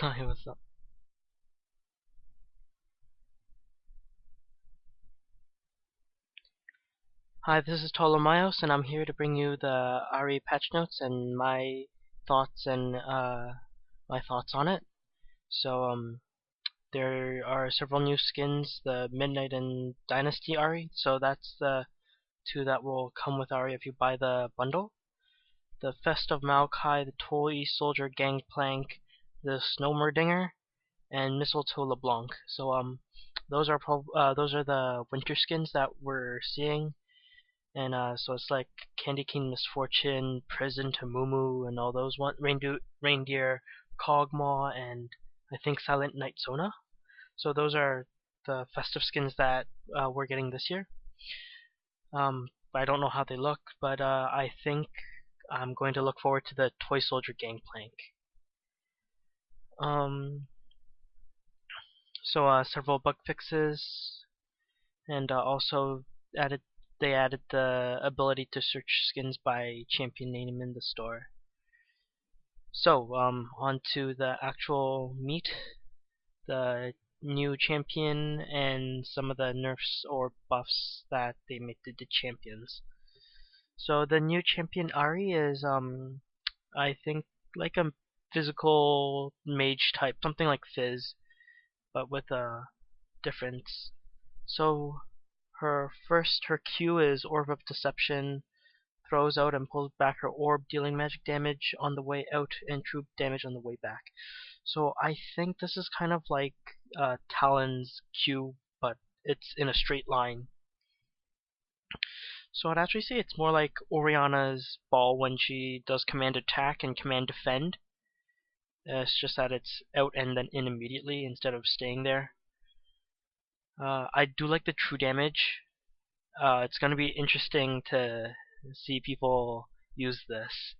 Hi, what's up? Hi, this is Ptolemaeus, and I'm here to bring you the Ahri patch notes and thoughts and my thoughts on it. So, there are several new skins, the Midnight and Dynasty Ahri. So that's the two that will come with Ahri if you buy the bundle. The Fest of Maokai, the Toy Soldier Gangplank, the Snowmerdinger, and Mistletoe LeBlanc. So, those are the winter skins that we're seeing. And so it's like Candy Cane Misfortune, Prison to Mumu, and all those reindeer Kog'Maw, and I think Silent Night Sona. So those are the festive skins that we're getting this year. I don't know how they look, but I think I'm going to look forward to the Toy Soldier Gangplank. Um, Several bug fixes, and also added they added the ability to search skins by champion name in the store. So, on to the actual meat, the new champion, and some of the nerfs or buffs that they made to the champions. So the new champion Ahri is, I think like a physical mage type, something like Fizz, but with a difference. So her Q is Orb of Deception, throws out and pulls back her orb, dealing magic damage on the way out and troop damage on the way back. So I think this is kind of like Talon's Q, but it's in a straight line. So I'd actually say it's more like Oriana's ball when she does command attack and command defend. It's just that it's out and then in immediately instead of staying there. I do like the true damage. It's going to be interesting to see people use this.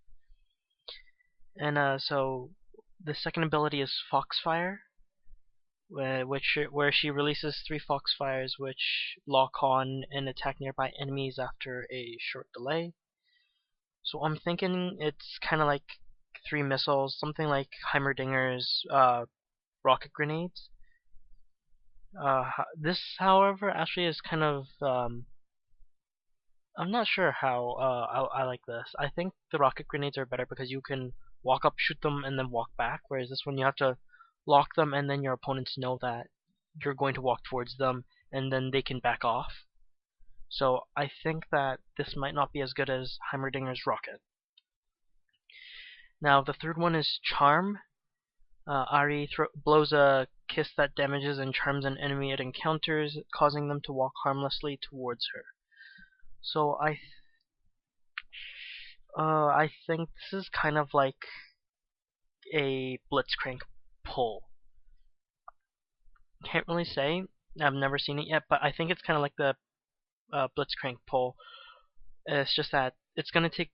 And so the second ability is Foxfire, where she releases 3 Foxfires which lock on and attack nearby enemies after a short delay. So I'm thinking it's kind of like 3 missiles, something like Heimerdinger's rocket grenades. This, however, actually is kind of I'm not sure how I like this. I think the rocket grenades are better because you can walk up, shoot them, and then walk back. Whereas this one you have to lock them, and then your opponents know that you're going to walk towards them, and then they can back off. So I think that this might not be as good as Heimerdinger's rocket. Now the third one is Charm. Ahri blows a kiss that damages and charms an enemy it encounters, causing them to walk harmlessly towards her. So I think this is kind of like a Blitzcrank pull. Can't really say. I've never seen it yet, but I think it's kind of like the Blitzcrank pull. It's just that it's gonna take.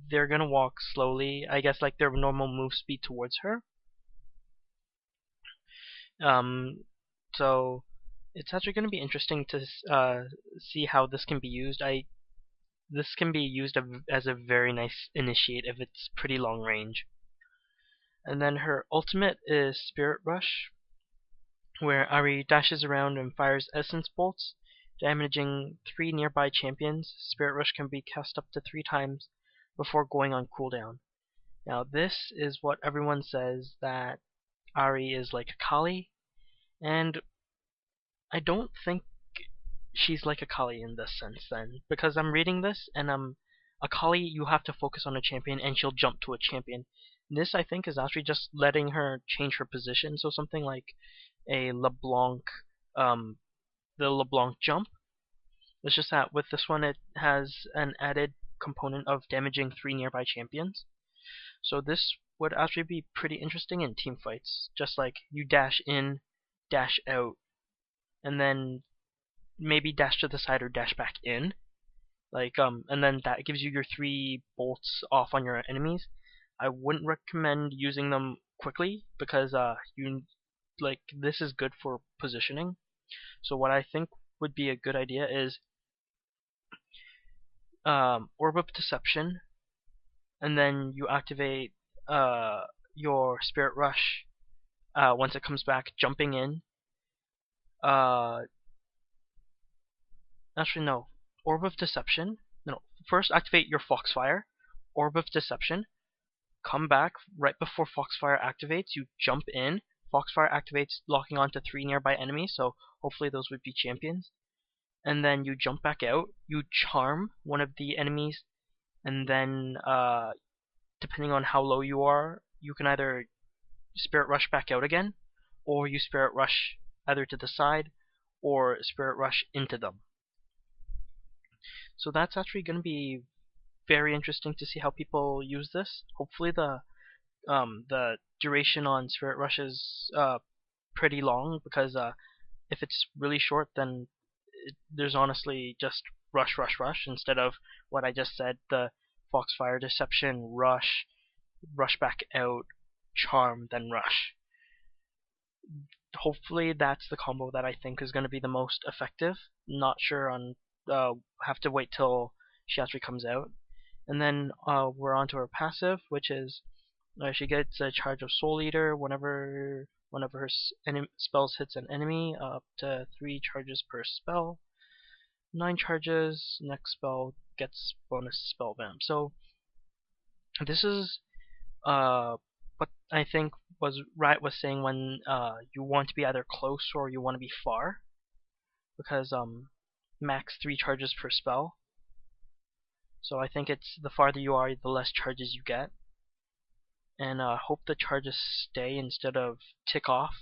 They're gonna walk slowly, I guess, like their normal move speed towards her. So it's actually gonna be interesting to see how this can be used. This can be used as a very nice initiate if it's pretty long range. And then her ultimate is Spirit Rush, where Ahri dashes around and fires essence bolts, damaging 3 nearby champions. Spirit Rush can be cast up to 3 times before going on cooldown. Now this is what everyone says that Ahri is like a Kali, and I don't think she's like a Kali in this sense then, because I'm reading this and a Kali you have to focus on a champion and she'll jump to a champion. This I think is actually just letting her change her position, so something like a LeBlanc, the LeBlanc jump. It's just that with this one it has an added component of damaging 3 nearby champions. So this would actually be pretty interesting in team fights. Just like you dash in, dash out, and then maybe dash to the side or dash back in. And then that gives you your 3 bolts off on your enemies. I wouldn't recommend using them quickly because this is good for positioning. So what I think would be a good idea is Orb of Deception, and then you activate your Spirit Rush once it comes back, jumping in. Uh, Actually, no. Orb of Deception. No. First, activate your Foxfire. Orb of Deception. Come back right before Foxfire activates. You jump in. Foxfire activates, locking onto 3 nearby enemies. So hopefully those would be champions. And then you jump back out. You charm one of the enemies, and then depending on how low you are, you can either Spirit Rush back out again, or you Spirit Rush either to the side or Spirit Rush into them. So that's actually going to be very interesting to see how people use this. Hopefully the duration on Spirit Rush is pretty long, because if it's really short, then there's honestly just rush, rush, rush, instead of what I just said, the Foxfire, Deception, Rush, Rush back out, Charm, then Rush. Hopefully that's the combo that I think is going to be the most effective. Not sure on, have to wait till she actually comes out. And then we're on to her passive, which is she gets a charge of Soul Eater whenever her spells hits an enemy, up to 3 charges per spell. 9 charges, next spell gets bonus spell vamp. So this is what I think was Riot was saying when you want to be either close or you want to be far, because max 3 charges per spell. So I think it's the farther you are, the less charges you get. And hope the charges stay instead of tick off.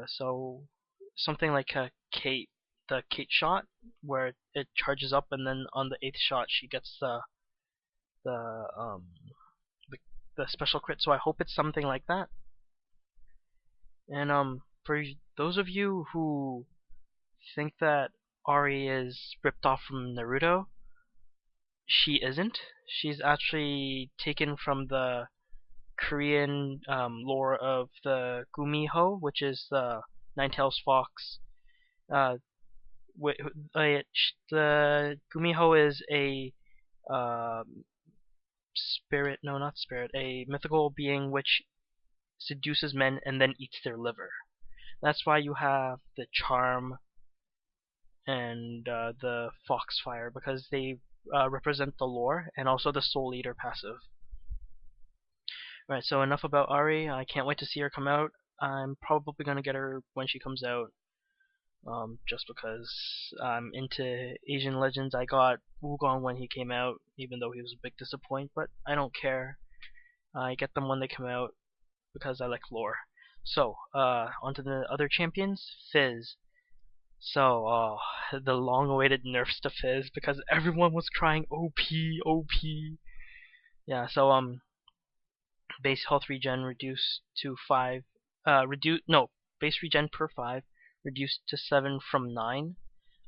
So something like the Kate shot, where it charges up, and then on the 8th shot she gets the special crit. So I hope it's something like that. And for those of you who think that Ahri is ripped off from Naruto, she isn't. She's actually taken from the Korean lore of the Gumiho, which is the Ninetales Fox. The Gumiho is a spirit, no, not spirit, a mythical being which seduces men and then eats their liver. That's why you have the charm and the Foxfire, because they represent the lore, and also the Soul Eater passive. Right, so enough about Ahri. I can't wait to see her come out. I'm probably going to get her when she comes out, just because I'm into Asian Legends. I got Wukong when he came out, even though he was a big disappointment, but I don't care. I get them when they come out because I like lore. So, onto the other champions, Fizz. So, the long-awaited nerfs to Fizz, because everyone was crying OP, OP. Yeah, so base health regen reduced to 5. Base regen per 5 reduced to 7 from 9.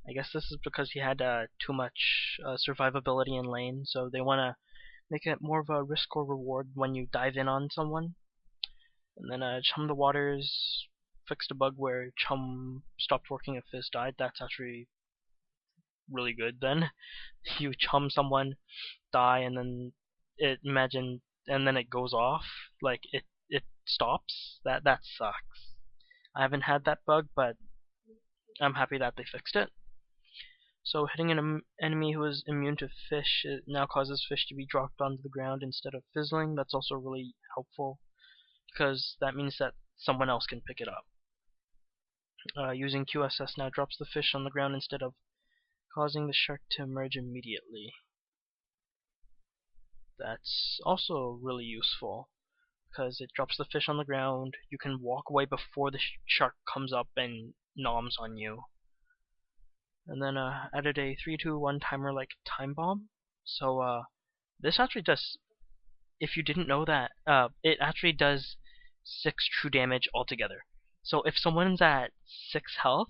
I guess this is because he had too much survivability in lane, so they want to make it more of a risk or reward when you dive in on someone. And then Chum the Waters fixed a bug where Chum stopped working if Fizz died. That's actually really good then. You chum someone, die, and then it goes off, like it stops. That sucks. I haven't had that bug, but I'm happy that they fixed it. So hitting an enemy who is immune to fish, it now causes fish to be dropped onto the ground instead of fizzling. That's also really helpful, because that means that someone else can pick it up. Using QSS now drops the fish on the ground instead of causing the shark to emerge immediately. That's also really useful, because it drops the fish on the ground. You can walk away before the shark comes up and noms on you. And then added a 3-2-1 timer like time bomb. So this actually does, if you didn't know that, it actually does 6 true damage altogether. So if someone's at 6 health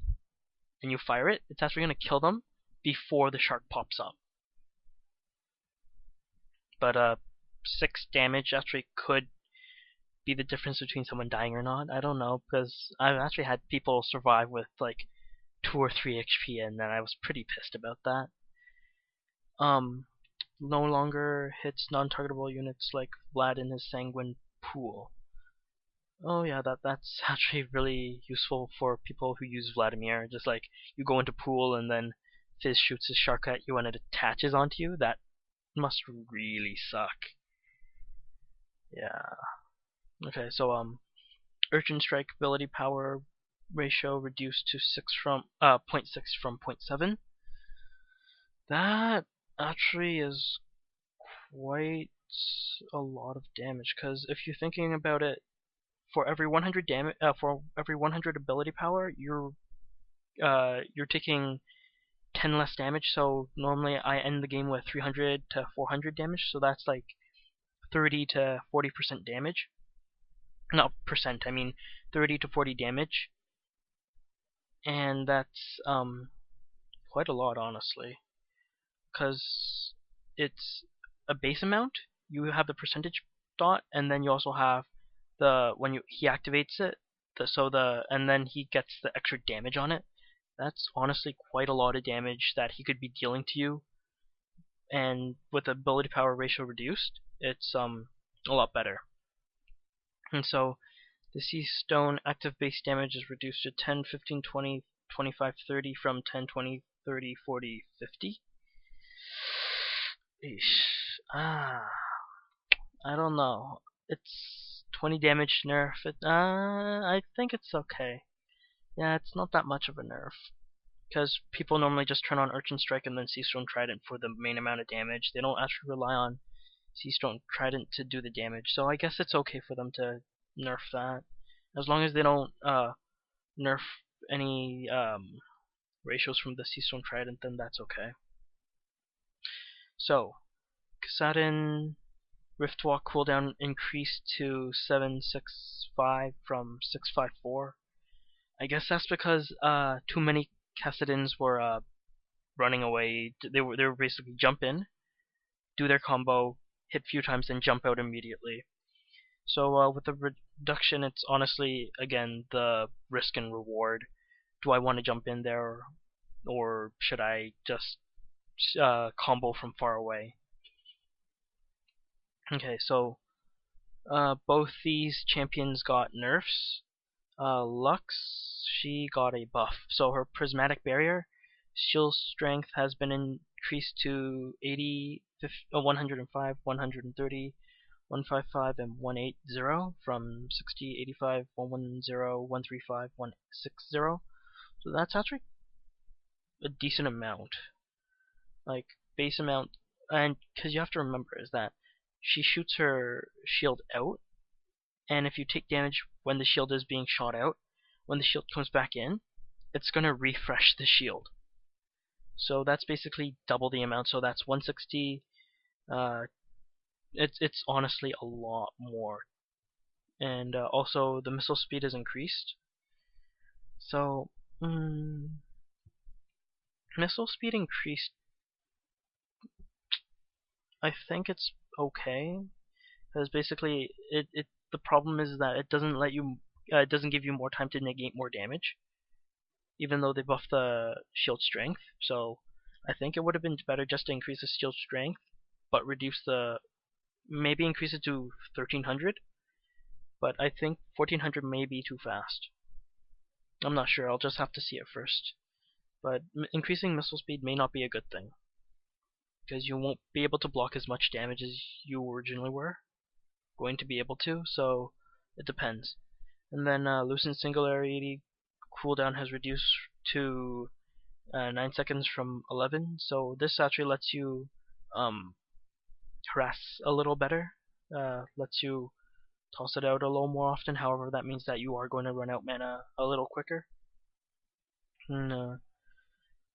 and you fire it, it's actually going to kill them before the shark pops up. But 6 damage actually could be the difference between someone dying or not. I don't know, because I've actually had people survive with like 2 or 3 HP, and then I was pretty pissed about that. no longer hits non-targetable units like Vlad in his Sanguine pool. Oh yeah, that's actually really useful for people who use Vladimir. Just like you go into pool and then Fizz shoots his shark at you and it attaches onto you. That must really suck. Yeah. Okay, so Urchin Strike ability power ratio reduced to 6 from zero point 0.6 from 0.7. That actually is quite a lot of damage, because if you're thinking about it, for every 100 damage, for every 100 ability power, you're taking 10 less damage. So normally I end the game with 300 to 400 damage. So that's like 30 to 40% damage. Not percent, I mean 30 to 40 damage, and that's quite a lot, honestly, because it's a base amount. You have the percentage dot, and then you also have the when he activates it, and then he gets the extra damage on it. That's honestly quite a lot of damage that he could be dealing to you, and with the ability power ratio reduced, it's a lot better. And so the Sea Stone active base damage is reduced to 10, 15, 20, 25, 30 from 10, 20, 30, 40, 50. Eesh. I don't know. It's 20 damage nerf. I think it's okay. Yeah, it's not that much of a nerf. Because people normally just turn on Urchin Strike and then Sea Stone Trident for the main amount of damage. They don't actually rely on Sea Stone Trident to do the damage. So I guess it's okay for them to nerf that. As long as they don't nerf any ratios from the Sea Stone Trident, then that's okay. So, Kassadin Riftwalk cooldown increased to 765 from 654. I guess that's because too many Kassadins were running away. They were basically jump in, do their combo, hit a few times, then jump out immediately. So with the reduction, it's honestly, again, the risk and reward. Do I want to jump in there, or should I just combo from far away? Okay, so both these champions got nerfs. Lux, she got a buff. So her Prismatic Barrier, shield strength has been increased to 80, 105, 130, 155, and 180 from 60, 85, 110, 135, 160. So that's actually a decent amount. Like, base amount. And because you have to remember is that she shoots her shield out, and if you take damage when the shield is being shot out, when the shield comes back in, it's going to refresh the shield. So that's basically double the amount. So that's 160. It's honestly a lot more. And also the missile speed is increased. So missile speed increased. I think it's okay, because basically the problem is that it doesn't let you it doesn't give you more time to negate more damage, even though they buffed the shield strength. So I think it would have been better just to increase the shield strength, but maybe increase it to 1300. But I think 1400 may be too fast. I'm not sure. I'll just have to see it first. But increasing missile speed may not be a good thing, because you won't be able to block as much damage as you originally were going to be able to. So it depends. And then Lucent Singularity cooldown has reduced to 9 seconds from 11. So this actually lets you harass a little better. Lets you toss it out a little more often. However, that means that you are going to run out mana a little quicker. And,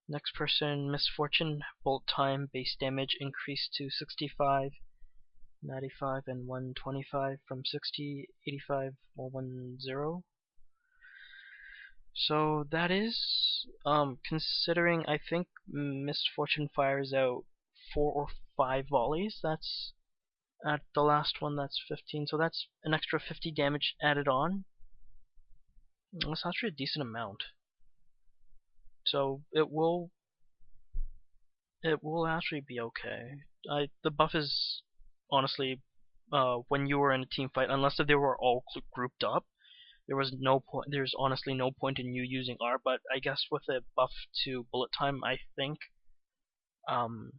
next person, Misfortune, bolt time, base damage increased to 65, 95, and 125 from 60, 85, 110. So that is, considering I think Misfortune fires out 4 or 5 volleys, that's at the last one, that's 15, so that's an extra 50 damage added on. That's actually a decent amount. So it will It will actually be okay. The buff is honestly, when you were in a team fight, unless if they were all grouped up, there was no point. There's honestly no point in you using R. But I guess with a buff to bullet time, I think um,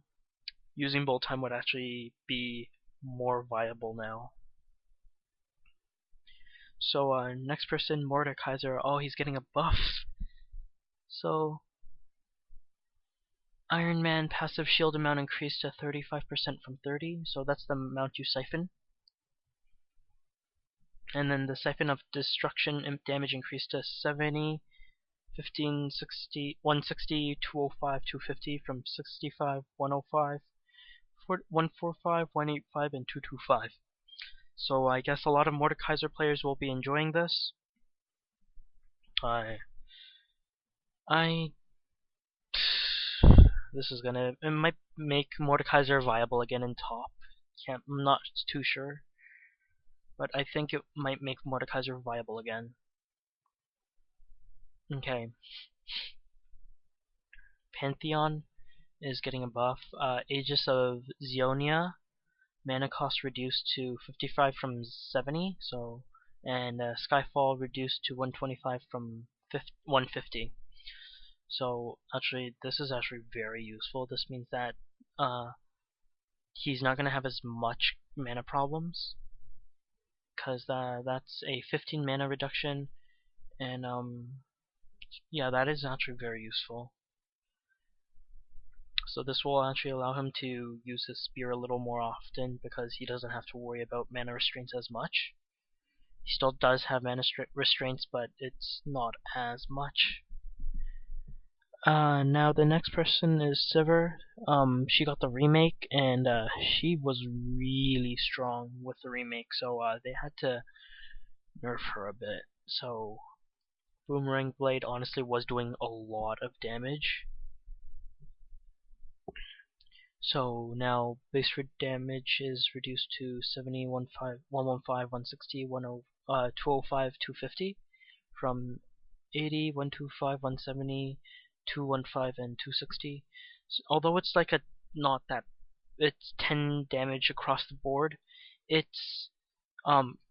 using bullet time would actually be more viable now. So next person, Mordekaiser. Oh, he's getting a buff. So Iron Man passive shield amount increased to 35% from 30. So that's the amount you siphon. And then the siphon of destruction damage increased to 70, 15, 60, 160, 205, 250 from 65, 105, 145, 185, and 225. So I guess a lot of Mordekaiser players will be enjoying this. I this is it might make Mordekaiser viable again in top. I'm not too sure, but I think it might make Mordekaiser viable again. Okay, Pantheon is getting a buff. Aegis of Zionia, mana cost reduced to 55 from 70, so and Skyfall reduced to 125 from 150. So actually, this is actually very useful. This means that he's not going to have as much mana problems, because that's a 15 mana reduction, and yeah, that is actually very useful. So this will actually allow him to use his spear a little more often, because he doesn't have to worry about mana restraints as much. He still does have mana restraints, but it's not as much. Now the next person is Sivir. She got the remake, and she was really strong with the remake, so they had to nerf her a bit. So Boomerang Blade honestly was doing a lot of damage. So now base damage is reduced to 70, 115, 160, 205, 250 from 80, 125, 170, 215, and 260. So, although it's like not that, it's 10 damage across the board. It's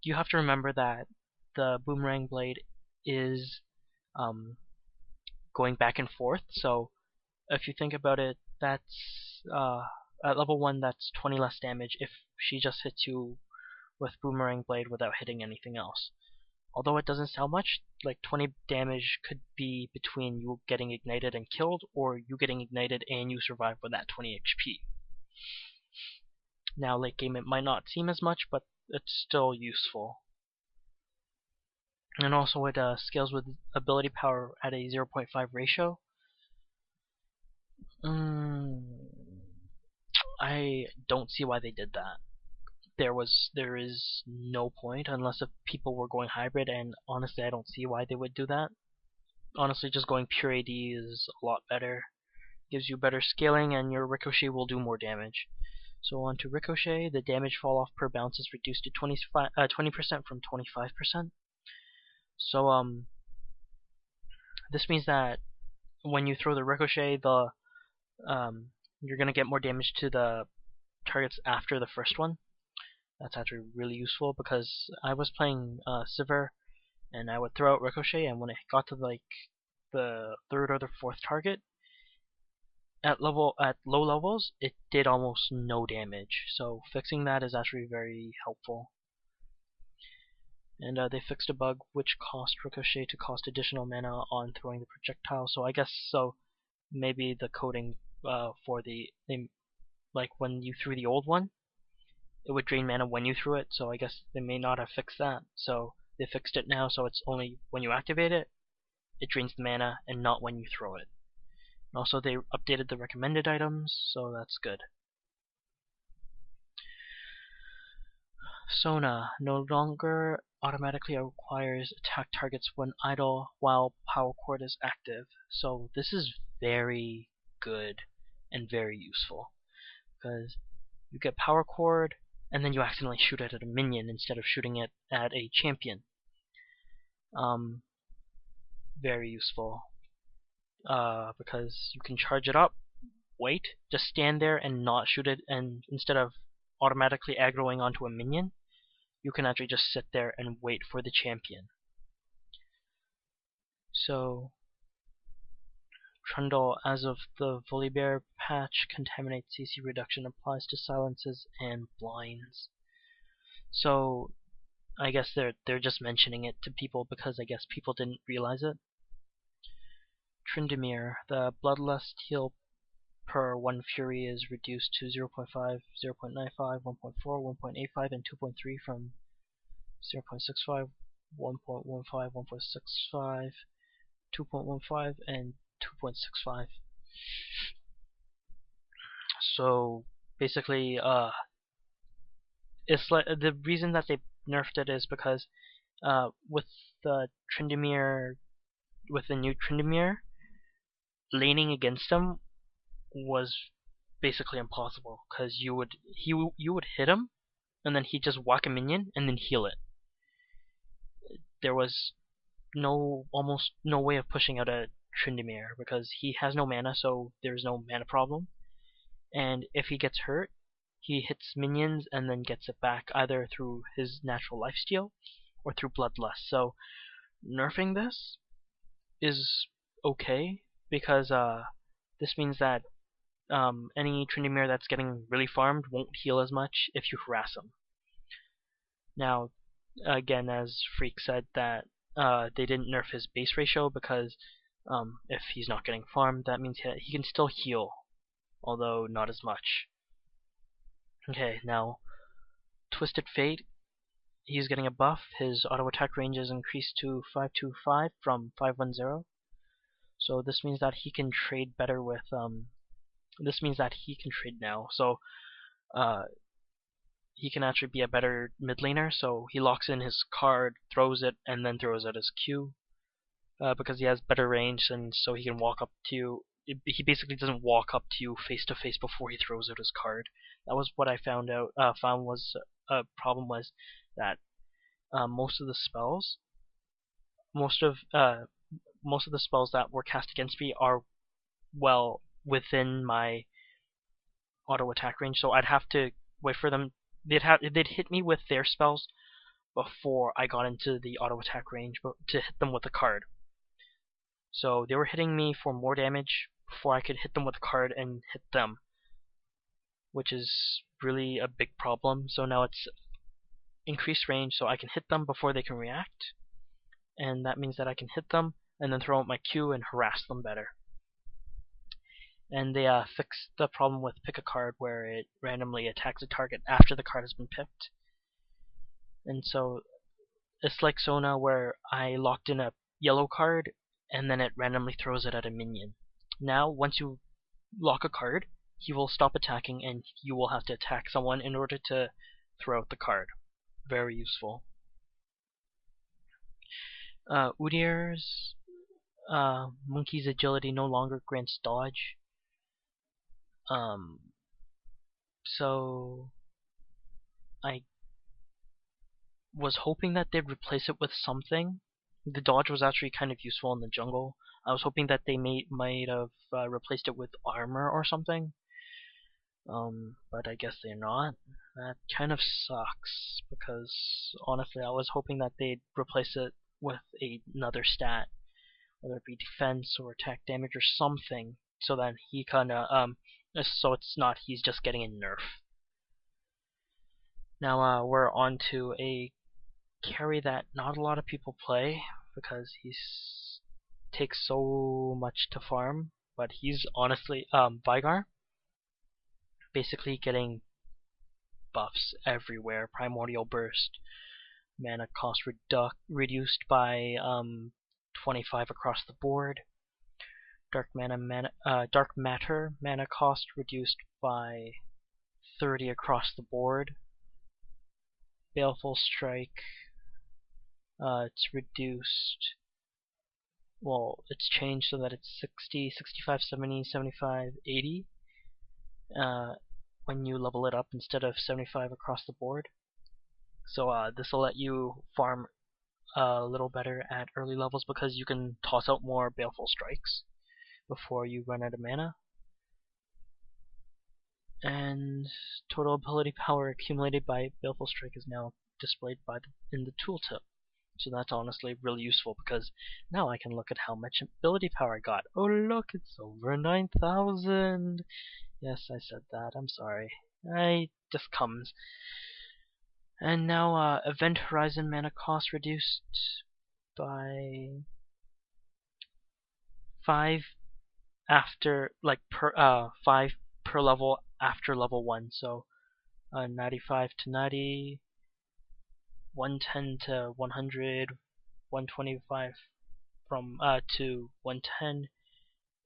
you have to remember that the Boomerang Blade is going back and forth. So if you think about it, that's at level 1, that's 20 less damage if she just hits you with Boomerang Blade without hitting anything else. Although it doesn't sound much, like 20 damage could be between you getting ignited and killed, or you getting ignited and you survive with that 20 HP. Now late game it might not seem as much, but it's still useful. And also it scales with ability power at a 0.5 ratio. I don't see why they did that. There is no point unless if people were going hybrid, and honestly I don't see why they would do that. Honestly, just going pure AD is a lot better. Gives you better scaling, and your ricochet will do more damage. So on to ricochet, the damage fall off per bounce is reduced to 20% from 25%. So this means that when you throw the ricochet, you're gonna get more damage to the targets after the first one. That's actually really useful, because I was playing Sivir, and I would throw out ricochet, and when it got to like the third or the fourth target, at low levels, it did almost no damage. So fixing that is actually very helpful. And they fixed a bug which caused ricochet to cost additional mana on throwing the projectile. So I guess maybe the coding for like when you threw the old one, it would drain mana when you threw it. So I guess they may not have fixed that. So they fixed it now, so it's only when you activate it, it drains the mana, and not when you throw it. And also they updated the recommended items, so that's good. Sona no longer automatically acquires attack targets when idle while power chord is active. So this is very good and very useful, because you get power chord and then you accidentally shoot it at a minion instead of shooting it at a champion. Very useful, because you can charge it up wait, just stand there and not shoot it, and instead of automatically aggroing onto a minion, you can actually just sit there and wait for the champion. So Trundle, as of the Volibear patch, Contaminate CC reduction applies to silences and blinds. So I guess they're just mentioning it to people because I guess people didn't realize it. Tryndamere, the Bloodlust heal per 1 Fury is reduced to 0.5, 0.95, 1.4, 1.85, and 2.3 from 0.65, 1.15, 1.65, 2.15, and 2.65. So basically, it's like the reason that they nerfed it is because with the Tryndamere, with the new Tryndamere, laning against them was basically impossible because you would hit him and then he'd just whack a minion and then heal it. There was almost no way of pushing out a Tryndamere because he has no mana, so there's no mana problem. And if he gets hurt, he hits minions and then gets it back either through his natural lifesteal or through Bloodlust. So nerfing this is okay because this means that any Tryndamere that's getting really farmed won't heal as much if you harass him. Now, again, as Freak said, that they didn't nerf his base ratio because if he's not getting farmed, that means he can still heal, although not as much. Okay, now Twisted Fate, he's getting a buff. His auto attack range is increased to 525 from 510. So this means that he can trade better with this means that he can trade now. So he can actually be a better mid laner. So he locks in his card, throws it, and then throws out his Q because he has better range, and so he can walk up to you. He basically doesn't walk up to you face to face before he throws out his card. That was what I found was a problem was that most of the spells that were cast against me are well within my auto attack range, so I'd have to wait for them. They'd hit me with their spells before I got into the auto attack range to hit them with a card. So they were hitting me for more damage before I could hit them with a card and hit them, which is really a big problem. So now it's increased range, so I can hit them before they can react, and that means that I can hit them and then throw out my Q and harass them better. And they fixed the problem with pick a card where it randomly attacks a target after the card has been picked. And so it's like Sona where I locked in a yellow card and then it randomly throws it at a minion. Now, once you lock a card, he will stop attacking and you will have to attack someone in order to throw out the card. Very useful. Udyr's Monkey's agility no longer grants dodge. So I was hoping that they'd replace it with something. The dodge was actually kind of useful in the jungle. I was hoping that they might have replaced it with armor or something. But I guess they're not. That kind of sucks because honestly I was hoping that they'd replace it with another stat, whether it be defense or attack damage or something, so that he kinda so it's not he's just getting a nerf. Now we're on to a carry that not a lot of people play because he takes so much to farm, but he's honestly Vigar, basically getting buffs everywhere. Primordial Burst, mana cost reduced by 25 across the board. Dark Matter mana cost reduced by 30 across the board. Baleful Strike, it's reduced. Well, it's changed so that it's 60, 65, 70, 75, 80 when you level it up instead of 75 across the board. So this will let you farm a little better at early levels because you can toss out more Baleful Strikes before you run out of mana. And total ability power accumulated by Baleful Strike is now displayed in the tooltip. So that's honestly really useful because now I can look at how much ability power I got. Oh look, it's over 9,000! Yes, I said that, I'm sorry. I just comes. And now Event Horizon mana cost reduced by 5 after, like, 5 per level after level 1. So 95 to 90, 110 to 100, 125 from to 110,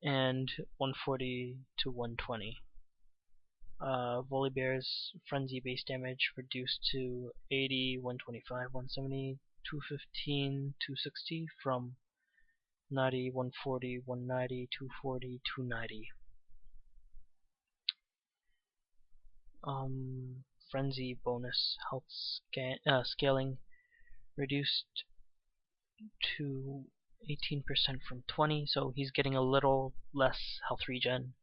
and 140 to 120. Volibear's Frenzy base damage reduced to 80, 125, 170, 215, 260 from 90, 140, 190, 240, 290. Frenzy bonus health scaling reduced to 18% from 20, so he's getting a little less health regen.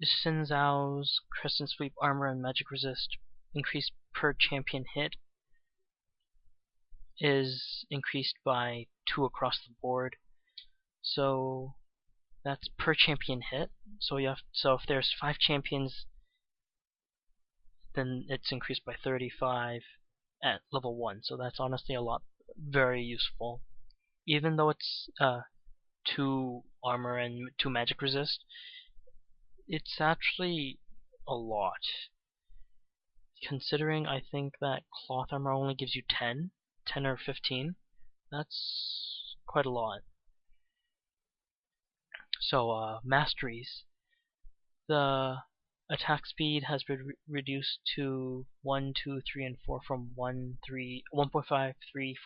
Xin Zhao's Crescent Sweep armor and magic resist increased per champion hit is increased by 2 across the board. So that's per champion hit. So if there's 5 champions, then it's increased by 35 at level 1. So that's honestly very useful. Even though it's 2 armor and 2 magic resist, it's actually a lot. Considering I think that cloth armor only gives you 10 or 15, that's quite a lot. So masteries. The attack speed has been reduced to 1, 2, 3, and 4 from 1, 3, 1.5, 3,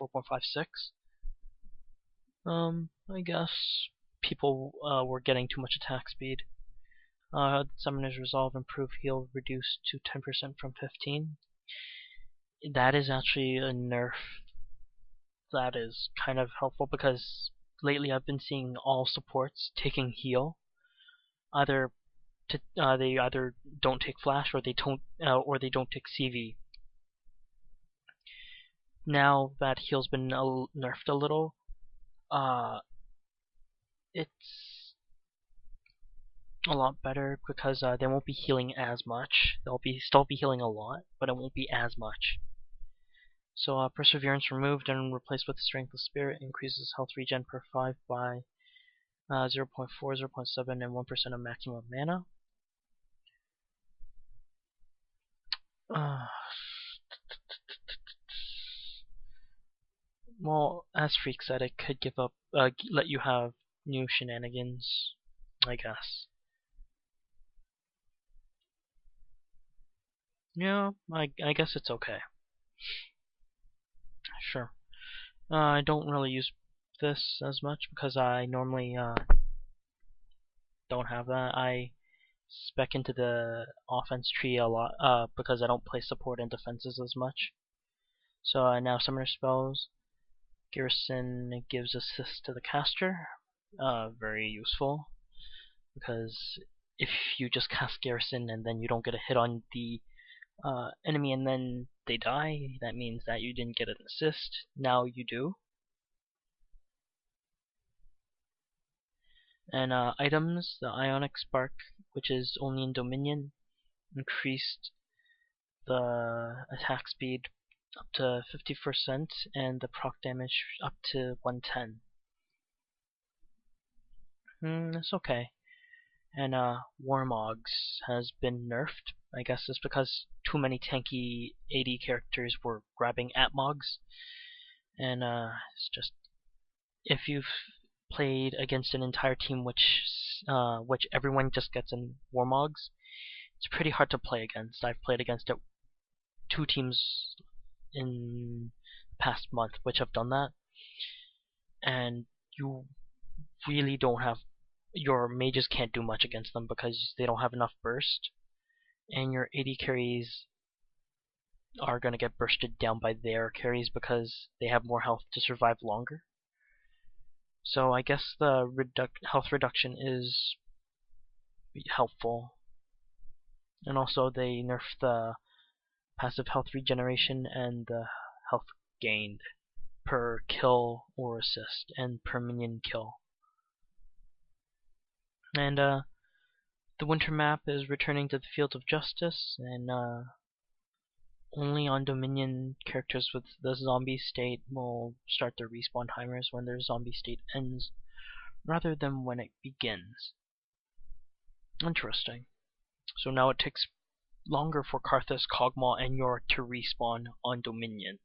4.56. I guess people were getting too much attack speed. Summoner's Resolve improved heal reduced to 10% from 15. That is actually a nerf that is kind of helpful because lately I've been seeing all supports taking heal. They either don't take flash or they don't take CV. Now that heal's been nerfed a little, it's a lot better because they won't be healing as much. They'll still be healing a lot, but it won't be as much. So Perseverance removed and replaced with Strength of Spirit increases health regen per 5 by 0.4, 0.7, and 1% of maximum mana. Well, as Freak said, it could let you have new shenanigans, I guess. Yeah, I guess it's okay. Sure. I don't really use this as much because I normally don't have that. I spec into the offense tree a lot because I don't play support and defenses as much. So now Summoner Spells. Garrison gives assist to the caster. Very useful because if you just cast Garrison and then you don't get a hit on the enemy and then they die, that means that you didn't get an assist. Now you do. And items, the Ionic Spark, which is only in Dominion, increased the attack speed up to 50% and the proc damage up to 110. It's okay. And Warmogs has been nerfed. I guess it's because too many tanky AD characters were grabbing at Mogs. And it's just, if you've played against an entire team which everyone just gets in Warmogs, it's pretty hard to play against. I've played against 2 teams in the past month which have done that, and you really don't have, your mages can't do much against them because they don't have enough burst, and your AD carries are going to get bursted down by their carries because they have more health to survive longer. So I guess the health reduction is helpful. And also they nerfed the passive health regeneration and the health gained per kill or assist and per minion kill. And the winter map is returning to the Fields of Justice, and only on Dominion characters with the zombie state will start their respawn timers when their zombie state ends, rather than when it begins. Interesting. So now it takes longer for Karthus, Kog'Maw, and Yorick to respawn on Dominion.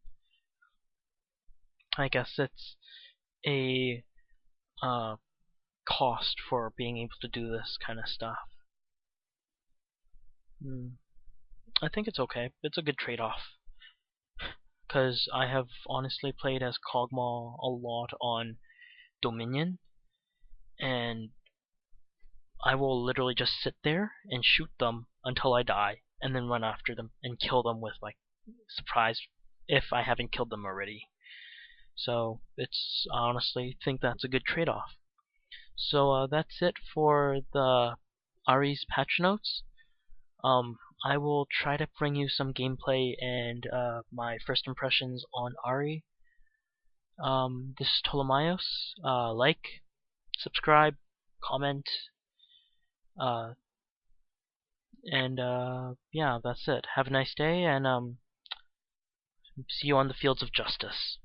I guess it's a cost for being able to do this kind of stuff. I think it's okay. It's a good trade-off. Because I have honestly played as Kog'Maw a lot on Dominion, and I will literally just sit there and shoot them until I die, and then run after them and kill them with like surprise if I haven't killed them already. So I honestly think that's a good trade-off. So that's it for the Ahri's patch notes. I will try to bring you some gameplay and my first impressions on Ahri. This is Ptolemaeus. Like, subscribe, comment, and yeah, that's it. Have a nice day, and see you on the Fields of Justice.